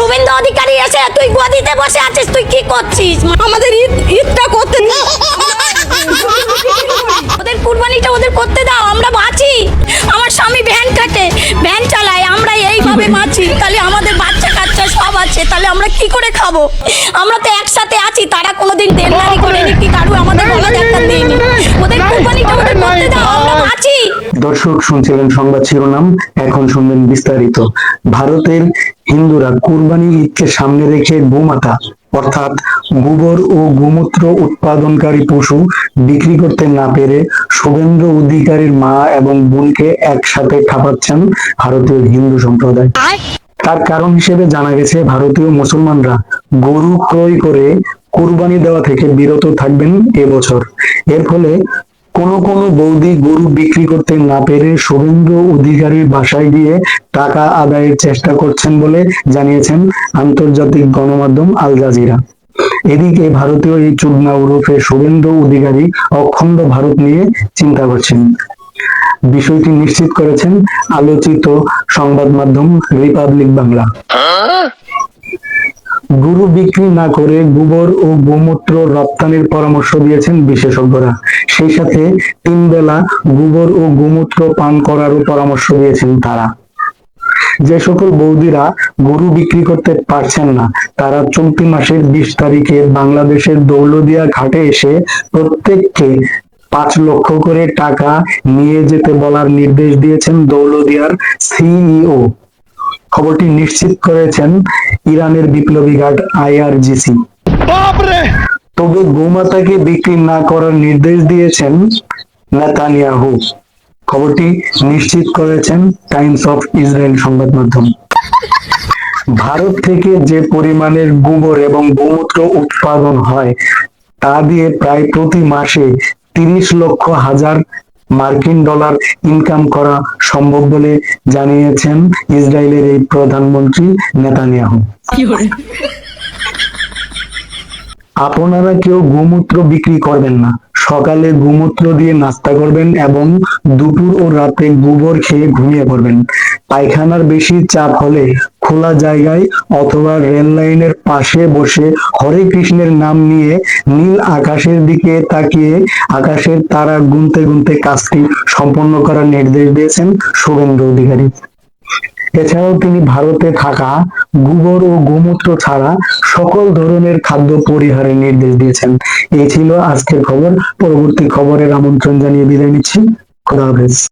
শুভেন্দু অধিকারী এসে তুই গদিতে বসে আছিস, তুই কি করছিস? আমাদের ঈদটা করতে ওদের কুরবানিটা ওদের করতে দাও, আমরা বাঁচি। আমার স্বামী ভ্যান কাটে, ভ্যান চালায়, আমরা এইভাবে বাঁচি। তাহলে আমাদের বাচ্চা কাচ্চা সব আছে, তাহলে আমরা কি করে খাবো? আমরা তো একসাথে আছি, তারা কোনোদিন দেনদারি করেনি কি কারু আমাদের গলা দেখা দেয়নি। ওদের কুরবানিটা ওদের করতে দাও, আমরা বাঁচি। দর্শক শুনছিলেন সংবাদ শিরোনাম, এখন শুনবেন বিস্তারিত। ভারতের হিন্দুরা কুরবানি ঈদকে সামনে রেখে গোমাতা অর্থাৎ গোবর ও গোমূত্র উৎপাদনকারী পশু বিক্রি করতে না পেরে শুভেন্দু অধিকারীর মা এবং বোনকে একসাথে খাওয়াচ্ছেন ভারতীয় হিন্দু সম্প্রদায়। তার কারণ হিসেবে জানা গেছে, ভারতীয় মুসলমানরা গরু ক্রয় করে কুরবানি দেওয়া থেকে বিরত থাকবেন এবছর। এর ফলে কোন বৌদি গরু বিক্রি করতে না পেরে শুভেন্দু অধিকারীর বাসায় গিয়ে টাকা আদায়ের চেষ্টা করছেন বলে জানিয়েছেন আন্তর্জাতিক গণমাধ্যম আল জাজিরা। এদিকে ভারতীয় এই চুদনা ওরফে শুভেন্দু অধিকারী অখণ্ড ভারত নিয়ে চিন্তা করছেন। বিষয়টি নিশ্চিত করেছেন আলোচিত সংবাদ মাধ্যম রিপাবলিক বাংলা। গরু বিক্রি না করে গোবর ও গোমূত্র রপ্তানির পরামর্শ দিয়েছেন বিশেষজ্ঞরা। সেই সাথে 3 বেলা গোবর ও গোমূত্র পান করারও পরামর্শ দিয়েছেন তারা। যে সকল বৌদিরা গরু বিক্রি করতে পারছেন না, তারা চলতি মাসের 20 তারিখে বাংলাদেশের দৌলতদিয়া ঘাটে এসে প্রত্যেককে 5 লক্ষ করে টাকা নিয়ে যেতে বলার নির্দেশ দিয়েছেন দৌলতদিয়ার সিইও। খবরটি নিশ্চিত করেছেন ইরানের বিপ্লবী গার্ড IRGC। তবে গোমাতাকে বিক্রি না করার নির্দেশ দিয়েছেন নেতানিয়াহু। খবরটি নিশ্চিত করেছেন টাইমস অফ ইসরায়েল সংবাদ মাধ্যম। ভারত থেকে যে পরিমাণের গোবর এবং গোমূত্র উৎপাদন হয় তা দিয়ে প্রায় প্রতি মাসে 30 লক্ষ হাজার মার্কিন ডলার ইনকাম করা সম্ভব বলে জানিয়েছেন ইসরায়েলের এই প্রধানমন্ত্রী নেতানিয়াহু। আপনারা কেউ গোমূত্র বিক্রি করবেন না, সকালে গোমূত্র দিয়ে নাস্তা করবেন এবং দুপুর ও রাতে গোবর খেয়ে ঘুমিয়ে পড়বেন। পায়খানার বেশি চাপ হলে খোলা জায়গায় অথবা রেল লাইনের পাশে বসে হরে কৃষ্ণের নাম নিয়ে নীল আকাশের দিকে তাকিয়ে আকাশের তারা গুনতে গুনতে কাজটি সম্পন্ন করার নির্দেশ দিয়েছেন শুভেন্দু অধিকারী। এছাড়াও তিনি ভারতে থাকা গোবর ও গোমূত্র ছাড়া সকল ধরনের খাদ্য পরিহারের নির্দেশ দিয়েছেন। এই ছিল আজকের খবর। পরবর্তী খবরের আমন্ত্রণ জানিয়ে বিদায় নিচ্ছি। খোদা হাফেজ।